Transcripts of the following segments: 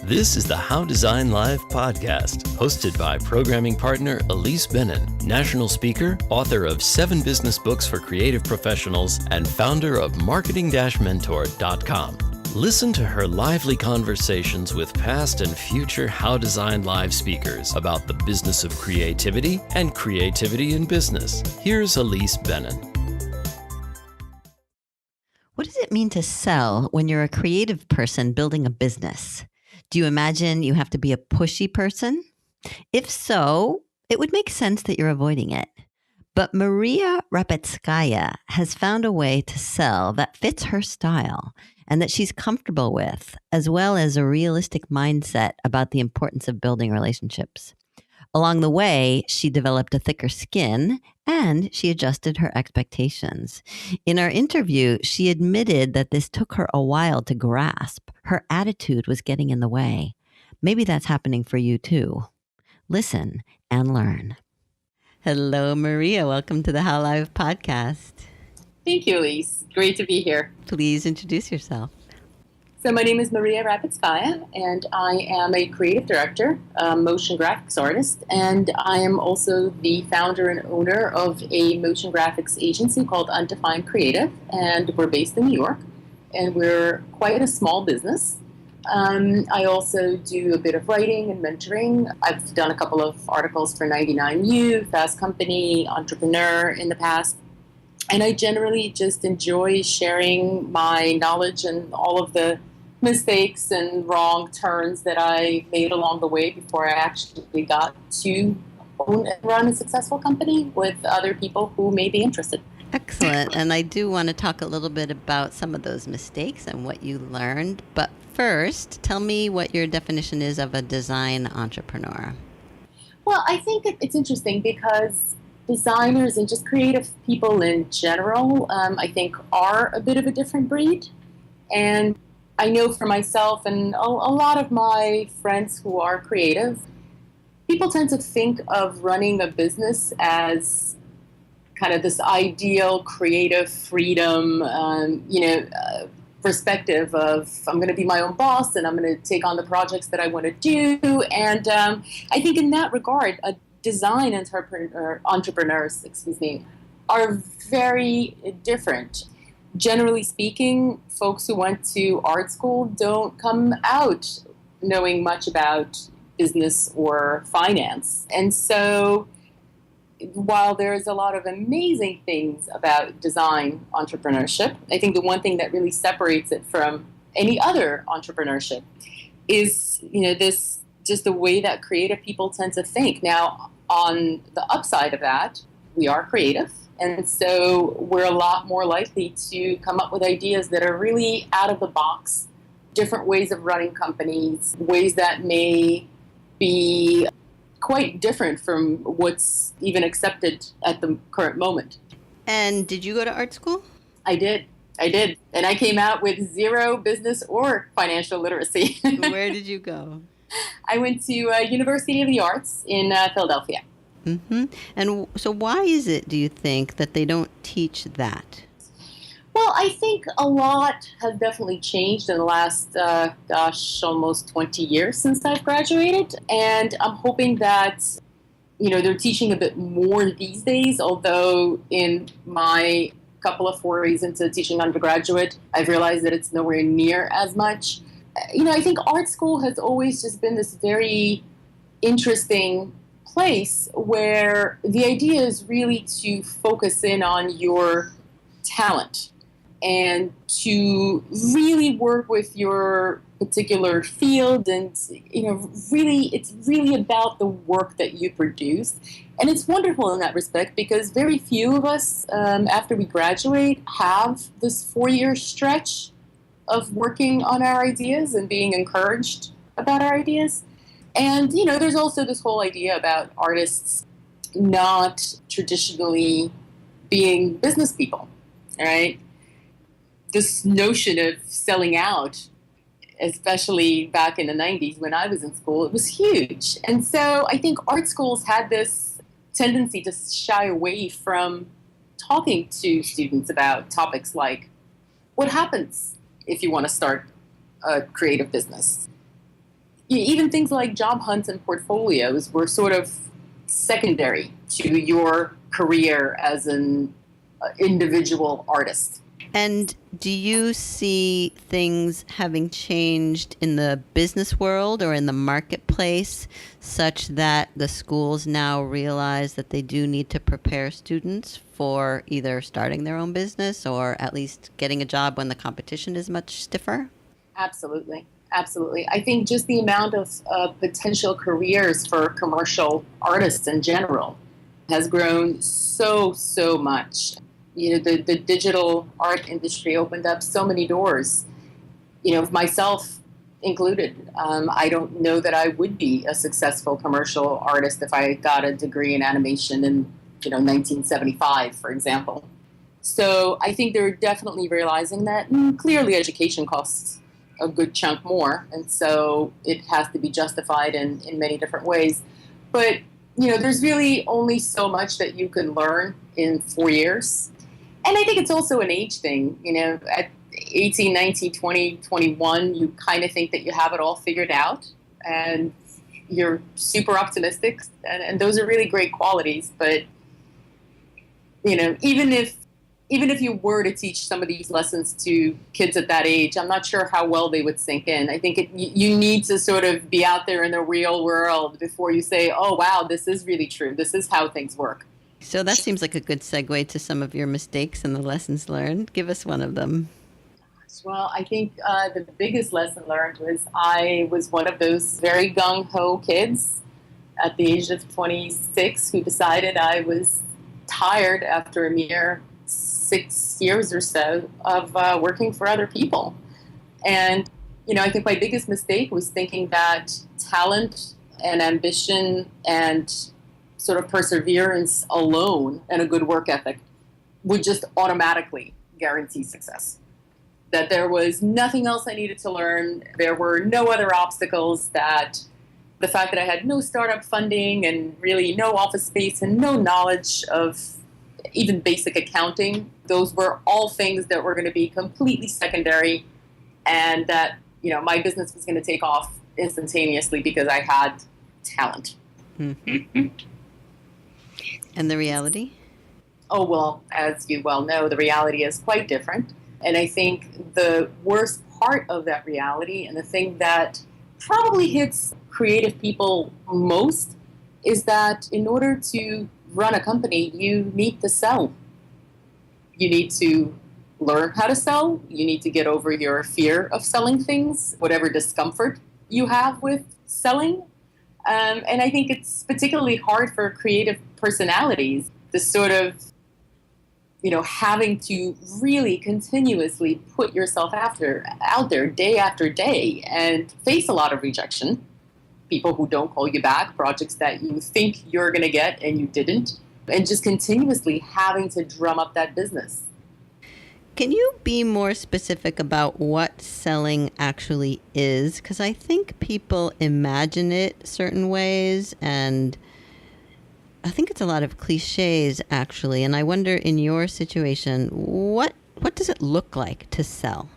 This is the How Design Live podcast, hosted by programming partner Ilise Benun, national speaker, author of 7 business books for creative professionals, and founder of marketing-mentor.com. Listen to her lively conversations with past and future How Design Live speakers about the business of creativity and creativity in business. Here's Ilise Benun. What does it mean to sell when you're a creative person building a business? Do you imagine you have to be a pushy person? If so, it would make sense that you're avoiding it. But Maria Rapetskaya has found a way to sell that fits her style and that she's comfortable with, as well as a realistic mindset about the importance of building relationships. Along the way, she developed a thicker skin and she adjusted her expectations. In our interview, she admitted that this took her a while to grasp. Her attitude was getting in the way. Maybe that's happening for you too. Listen and learn. Hello, Maria. Welcome to the HOWLive podcast. Thank you, Ilise. Great to be here. Please introduce yourself. So my name is Maria Rapetskaya, and I am a creative director, a motion graphics artist, and I am also the founder and owner of a motion graphics agency called Undefined Creative, and we're based in New York, and we're quite a small business. I also do a bit of writing and mentoring. I've done a couple of articles for 99U, Fast Company, Entrepreneur in the past. And I generally just enjoy sharing my knowledge and all of the mistakes and wrong turns that I made along the way before I actually got to own and run a successful company with other people who may be interested. Excellent. And I do want to talk a little bit about some of those mistakes and what you learned. But first, tell me what your definition is of a design entrepreneur. Well, I think it's interesting because designers and just creative people in general, I think, are a bit of a different breed. And I know for myself and a lot of my friends who are creative, people tend to think of running a business as kind of this ideal creative freedom, perspective of I'm going to be my own boss and I'm going to take on the projects that I want to do. And I think in that regard, design entrepreneurs, are very different. Generally speaking, folks who went to art school don't come out knowing much about business or finance. And so while there's a lot of amazing things about design entrepreneurship, I think the one thing that really separates it from any other entrepreneurship is, this just the way that creative people tend to think. Now, on the upside of that, we are creative. And so we're a lot more likely to come up with ideas that are really out of the box, different ways of running companies, ways that may be quite different from what's even accepted at the current moment. And did you go to art school? I did. And I came out with 0 business or financial literacy. Where did you go? I went to University of the Arts in Philadelphia. Mm-hmm. And so why is it, do you think, that they don't teach that? Well, I think a lot has definitely changed in the last, almost 20 years since I've graduated. And I'm hoping that, they're teaching a bit more these days, although in my couple of forays into teaching undergraduate, I've realized that it's nowhere near as much. I think art school has always just been this very interesting place where the idea is really to focus in on your talent and to really work with your particular field. And, it's really about the work that you produce. And it's wonderful in that respect because very few of us, after we graduate, have this 4-year stretch of working on our ideas and being encouraged about our ideas. And, there's also this whole idea about artists not traditionally being business people, right? This notion of selling out, especially back in the 90s when I was in school, it was huge. And so I think art schools had this tendency to shy away from talking to students about topics like what happens if you want to start a creative business. even things like job hunts and portfolios were sort of secondary to your career as an individual artist. And do you see things having changed in the business world or in the marketplace such that the schools now realize that they do need to prepare students for either starting their own business or at least getting a job when the competition is much stiffer? Absolutely. Absolutely. I think just the amount of potential careers for commercial artists in general has grown so much. The digital art industry opened up so many doors, myself included. I don't know that I would be a successful commercial artist if I got a degree in animation in, 1975, for example. So I think they're definitely realizing that clearly education costs a good chunk more, and so it has to be justified in many different ways. But, there's really only so much that you can learn in 4 years. And I think it's also an age thing. At 18, 19, 20, 21, you kind of think that you have it all figured out, and you're super optimistic, and those are really great qualities. But, even if you were to teach some of these lessons to kids at that age, I'm not sure how well they would sink in. I think you need to sort of be out there in the real world before you say, oh, wow, this is really true. This is how things work. So that seems like a good segue to some of your mistakes and the lessons learned. Give us one of them. Well, I think the biggest lesson learned was I was one of those very gung-ho kids at the age of 26 who decided I was tired after a mere 6 years or so of working for other people. And, I think my biggest mistake was thinking that talent and ambition and sort of perseverance alone and a good work ethic would just automatically guarantee success. That there was nothing else I needed to learn. There were no other obstacles, that the fact that I had no startup funding and really no office space and no knowledge of even basic accounting, those were all things that were going to be completely secondary, and that, my business was going to take off instantaneously because I had talent. Mm-hmm. And the reality? Oh, well, as you well know, the reality is quite different. And I think the worst part of that reality, and the thing that probably hits creative people most, is that in order to run a company, you need to sell. You need to learn how to sell. You need to get over your fear of selling things, whatever discomfort you have with selling. And I think it's particularly hard for creative personalities to sort of, having to really continuously put yourself out there day after day and face a lot of rejection. People who don't call you back, projects that you think you're going to get and you didn't, and just continuously having to drum up that business. Can you be more specific about what selling actually is? Because I think people imagine it certain ways, and I think it's a lot of cliches, actually. And I wonder, in your situation, what does it look like to sell?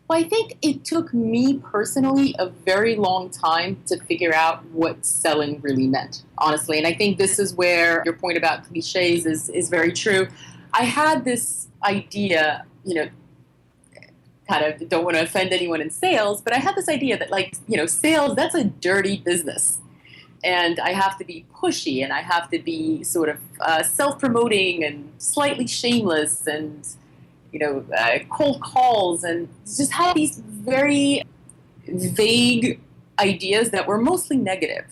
Well, I think it took me personally a very long time to figure out what selling really meant, honestly. And I think this is where your point about cliches is very true. I had this idea, kind of don't want to offend anyone in sales, but I had this idea that sales, that's a dirty business. And I have to be pushy, and I have to be sort of self-promoting and slightly shameless, and cold calls, and just had these very vague ideas that were mostly negative.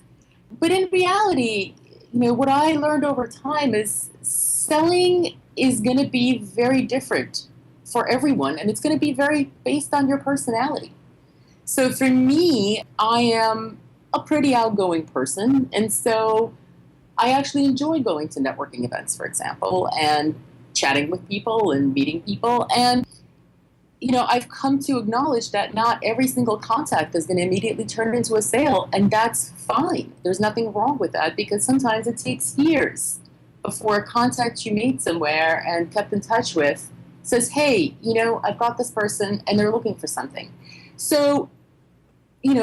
But in reality, what I learned over time is selling is going to be very different for everyone, and it's going to be very based on your personality. So for me, I am a pretty outgoing person, and so I actually enjoy going to networking events, for example, and chatting with people and meeting people. And, I've come to acknowledge that not every single contact is going to immediately turn into a sale, and that's fine. There's nothing wrong with that, because sometimes it takes years before a contact you made somewhere and kept in touch with says, hey, I've got this person and they're looking for something. So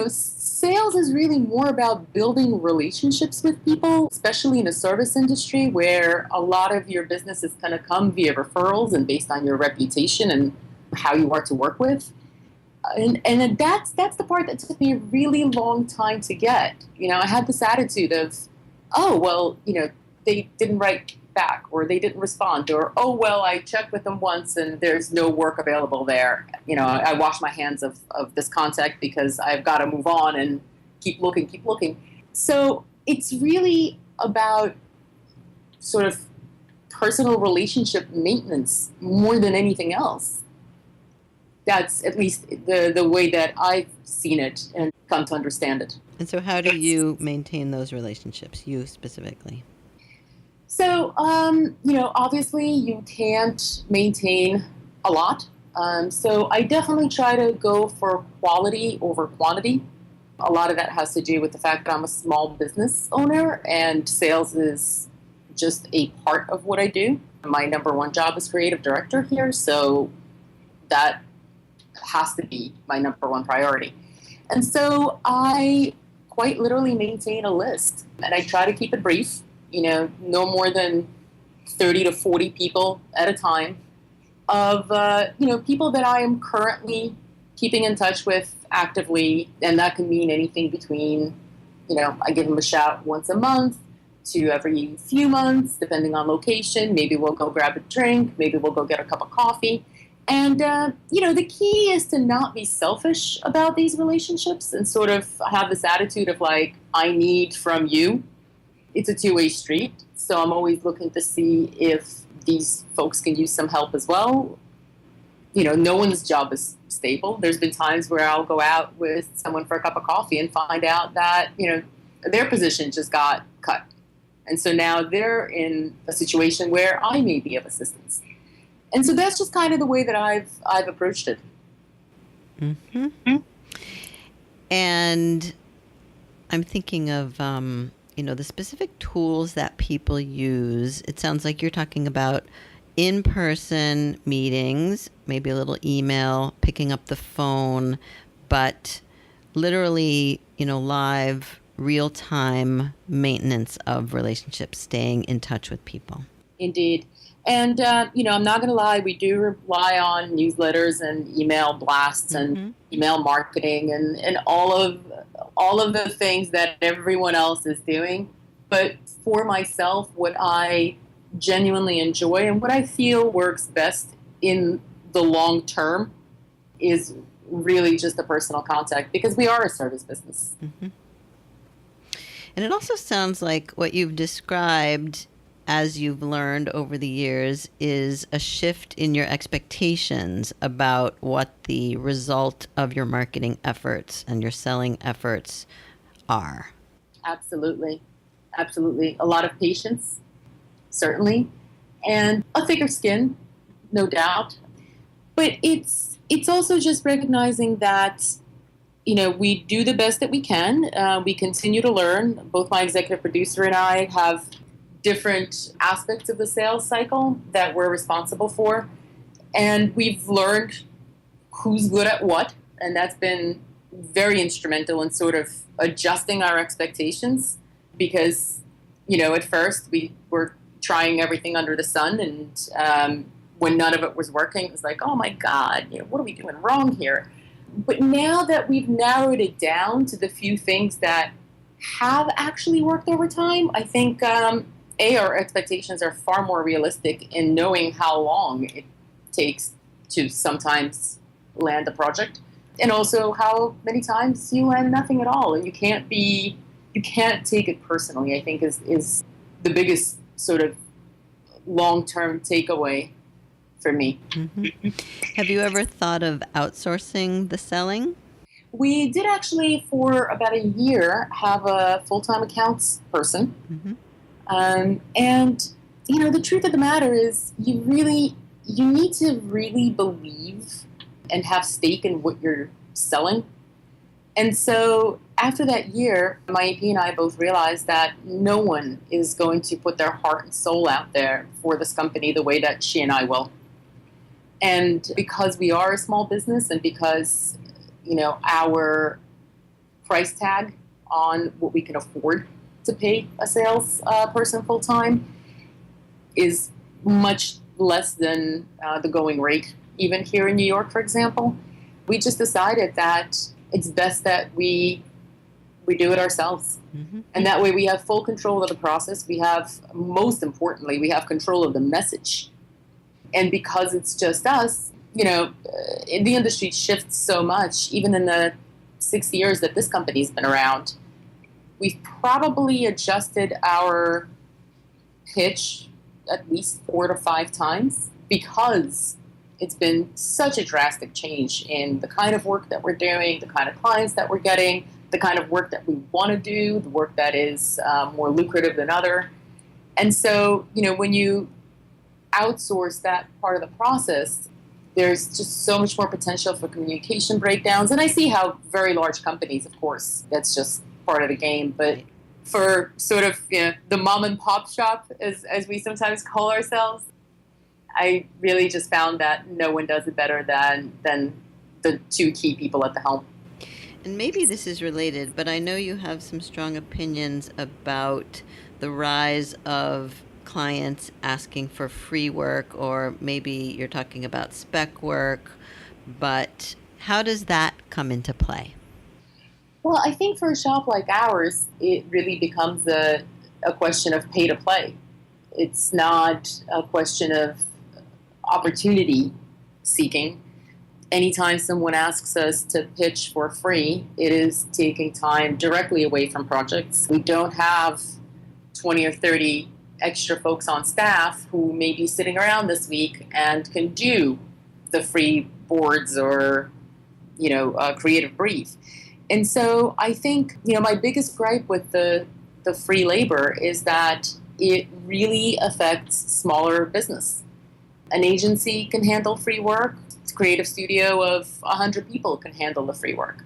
sales is really more about building relationships with people, especially in a service industry where a lot of your business is going to come via referrals and based on your reputation and how you are to work with. And that's the part that took me a really long time to get. I had this attitude of, oh, well, they didn't write back or they didn't respond, or, oh, well, I checked with them once and there's no work available there. I wash my hands of this contact because I've got to move on and keep looking. So it's really about sort of personal relationship maintenance more than anything else. That's at least the way that I've seen it and come to understand it. And so how do you maintain those relationships, you specifically? So, obviously you can't maintain a lot. So I definitely try to go for quality over quantity. A lot of that has to do with the fact that I'm a small business owner and sales is just a part of what I do. My number one job is creative director here, so that has to be my number one priority. And so I quite literally maintain a list, and I try to keep it brief, no more than 30 to 40 people at a time of, people that I am currently keeping in touch with actively. And that can mean anything between, I give them a shout once a month to every few months, depending on location. Maybe we'll go grab a drink. Maybe we'll go get a cup of coffee. And, the key is to not be selfish about these relationships and sort of have this attitude of like, I need from you. It's a two-way street. So I'm always looking to see if these folks can use some help as well. No one's job is stable. There's been times where I'll go out with someone for a cup of coffee and find out that, their position just got cut. And so now they're in a situation where I may be of assistance. And so that's just kind of the way that I've approached it. Mm-hmm. And I'm thinking of, the specific tools that people use. It sounds like you're talking about in-person meetings, maybe a little email, picking up the phone, but literally, live, real-time maintenance of relationships, staying in touch with people. Indeed. And, I'm not going to lie, we do rely on newsletters and email blasts and email marketing and all of the things that everyone else is doing. But for myself, what I genuinely enjoy and what I feel works best in the long term is really just the personal contact, because we are a service business. Mm-hmm. And it also sounds like what you've described as you've learned over the years is a shift in your expectations about what the result of your marketing efforts and your selling efforts are. Absolutely. Absolutely. A lot of patience, certainly, and a thicker skin, no doubt. But it's also just recognizing that, we do the best that we can. We continue to learn. Both my executive producer and I have different aspects of the sales cycle that we're responsible for. And we've learned who's good at what. And that's been very instrumental in sort of adjusting our expectations because, at first we were trying everything under the sun. And when none of it was working, it was like, oh my God, what are we doing wrong here? But now that we've narrowed it down to the few things that have actually worked over time, I think, our expectations are far more realistic in knowing how long it takes to sometimes land a project, and also how many times you land nothing at all. And you can't take it personally, I think is the biggest sort of long-term takeaway for me. Mm-hmm. Have you ever thought of outsourcing the selling? We did actually, for about a year, have a full-time accounts person. Mm-hmm. And, the truth of the matter is you need to really believe and have stake in what you're selling. And so after that year, my AP and I both realized that no one is going to put their heart and soul out there for this company the way that she and I will. And because we are a small business and because, our price tag on what we can afford to pay a sales person full time is much less than the going rate, even here in New York, for example. We just decided that it's best that we do it ourselves. Mm-hmm. And that way we have full control of the process. We have, most importantly, we have control of the message. And because it's just us, the industry shifts so much, even in the 6 years that this company's been around. We've probably adjusted our pitch at least 4 to 5 times because it's been such a drastic change in the kind of work that we're doing, the kind of clients that we're getting, the kind of work that we want to do, the work that is more lucrative than other. And so, when you outsource that part of the process, there's just so much more potential for communication breakdowns. And I see how very large companies, of course, that's just part of the game. But for sort of the mom and pop shop, as we sometimes call ourselves, I really just found that no one does it better than the 2 key people at the helm. And maybe this is related, but I know you have some strong opinions about the rise of clients asking for free work, or maybe you're talking about spec work, but how does that come into play? Well, I think for a shop like ours, it really becomes a question of pay to play. It's not a question of opportunity seeking. Anytime someone asks us to pitch for free, it is taking time directly away from projects. We don't have 20 or 30 extra folks on staff who may be sitting around this week and can do the free boards or, a creative brief. And so I think, my biggest gripe with the free labor is that it really affects smaller business. An agency can handle free work. A creative studio of 100 people can handle the free work.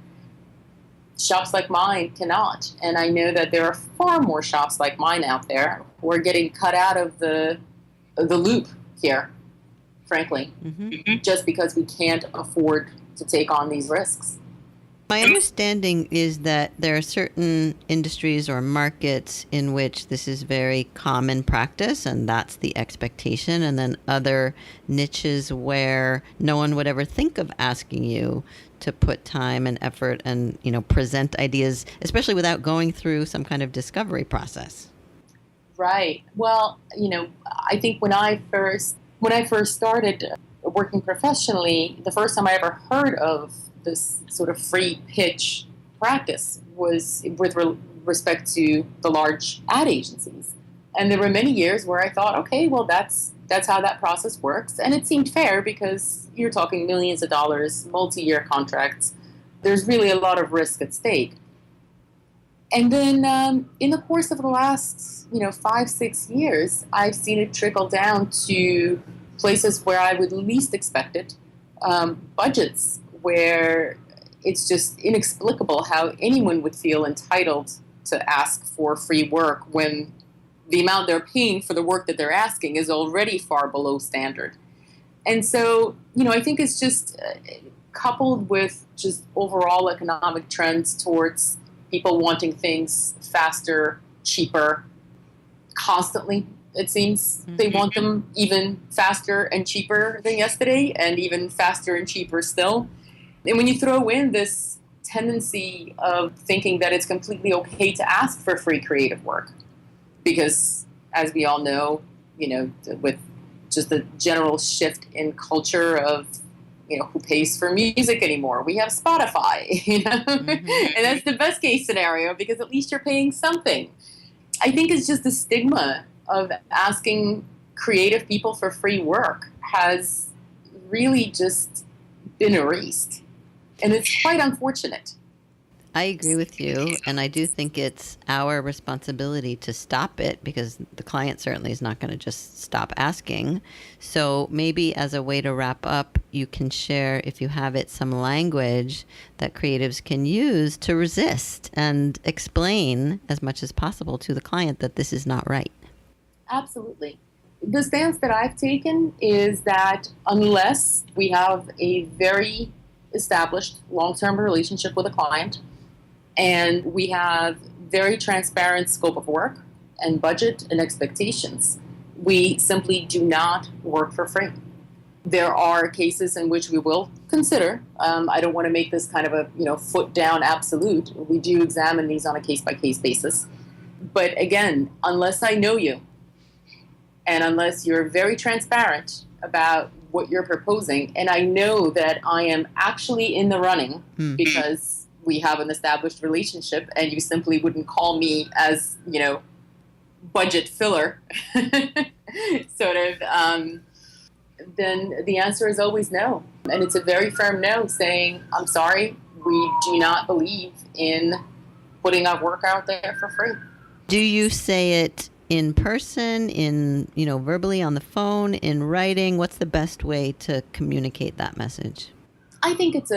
Shops like mine cannot. And I know that there are far more shops like mine out there who are getting cut out of the loop here, frankly, just because we can't afford to take on these risks. My understanding is that there are certain industries or markets in which this is very common practice and that's the expectation, and then other niches where no one would ever think of asking you to put time and effort and, present ideas, especially without going through some kind of discovery process. Right. Well, I think when I first started working professionally, the first time I ever heard of this sort of free pitch practice was with respect to the large ad agencies. And there were many years where I thought, okay, well, that's how that process works. And it seemed fair because you're talking millions of dollars, multi-year contracts. There's really a lot of risk at stake. And then in the course of the last, 5-6 years, I've seen it trickle down to places where I would least expect it, budgets where it's just inexplicable how anyone would feel entitled to ask for free work when the amount they're paying for the work that they're asking is already far below standard. And so, I think it's just coupled with just overall economic trends towards people wanting things faster, cheaper, constantly, it seems. Mm-hmm. They want them even faster and cheaper than yesterday, and even faster and cheaper still. And when you throw in this tendency of thinking that it's completely okay to ask for free creative work, because as we all know, with just the general shift in culture of, who pays for music anymore? We have Spotify, mm-hmm. And that's the best case scenario because at least you're paying something. I think it's just the stigma of asking creative people for free work has really just been erased. And it's quite unfortunate. I agree with you, and I do think it's our responsibility to stop it because the client certainly is not going to just stop asking. So maybe as a way to wrap up, you can share, if you have it, some language that creatives can use to resist and explain as much as possible to the client that this is not right. Absolutely. The stance that I've taken is that unless we have a very established long-term relationship with a client, And we have very transparent scope of work and budget and expectations. We simply do not work for free. There are cases in which we will consider. I don't want to make this kind of a foot down absolute. We do examine these on a case-by-case basis. But again, unless I know you, and unless you're very transparent about what you're proposing, and I know that I am actually in the running because we have an established relationship, and you simply wouldn't call me as, budget filler, sort of, then the answer is always no. And it's a very firm no, saying, I'm sorry, we do not believe in putting our work out there for free. Do you say it in person, verbally on the phone, in writing? What's the best way to communicate that message? I think it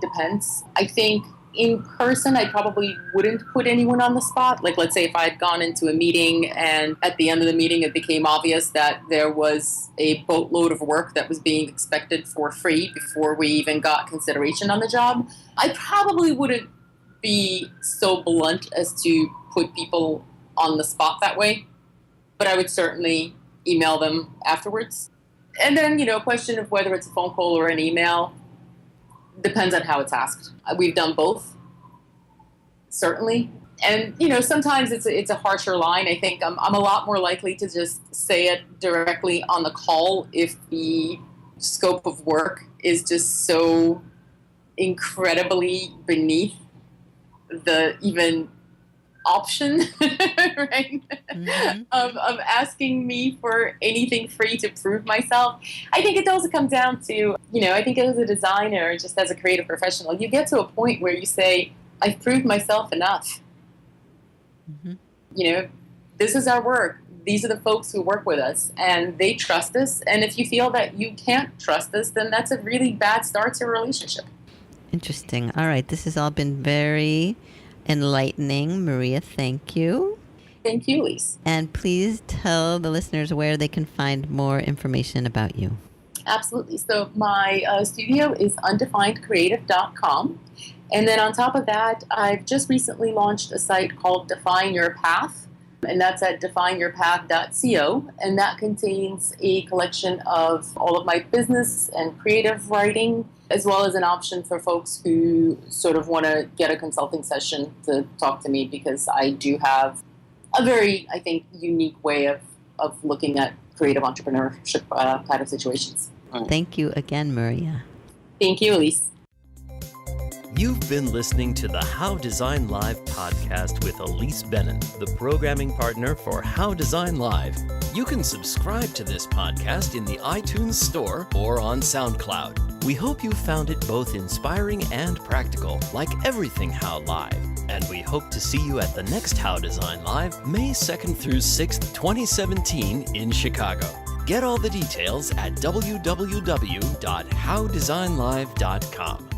depends. I think in person, I probably wouldn't put anyone on the spot. Like, let's say if I had gone into a meeting and at the end of the meeting it became obvious that there was a boatload of work that was being expected for free before we even got consideration on the job, I probably wouldn't be so blunt as to put people on the spot that way. But I would certainly email them afterwards. And then, a question of whether it's a phone call or an email depends on how it's asked. We've done both, certainly. And, sometimes it's a harsher line. I think I'm a lot more likely to just say it directly on the call if the scope of work is just so incredibly beneath the even option, right? Mm-hmm. of asking me for anything free to prove myself. I think it also comes down to, I think as a designer, just as a creative professional, you get to a point where you say, I've proved myself enough. Mm-hmm. This is our work. These are the folks who work with us, and they trust us. And if you feel that you can't trust us, then that's a really bad start to a relationship. Interesting. All right. This has all been very enlightening. Maria, thank you. Thank you, Ilise. And please tell the listeners where they can find more information about you. Absolutely. So my studio is undefinedcreative.com. And then on top of that, I've just recently launched a site called Define Your Path. And that's at defineyourpath.co. And that contains a collection of all of my business and creative writing, as well as an option for folks who sort of want to get a consulting session to talk to me, because I do have a very, I think, unique way of looking at creative entrepreneurship kind of situations. Thank you again, Maria. Thank you, Ilise. You've been listening to the How Design Live podcast with Ilise Benun, the programming partner for How Design Live. You can subscribe to this podcast in the iTunes Store or on SoundCloud. We hope you found it both inspiring and practical, like everything HOWLive. And we hope to see you at the next How Design Live, May 2nd through 6th, 2017 in Chicago. Get all the details at www.howdesignlive.com.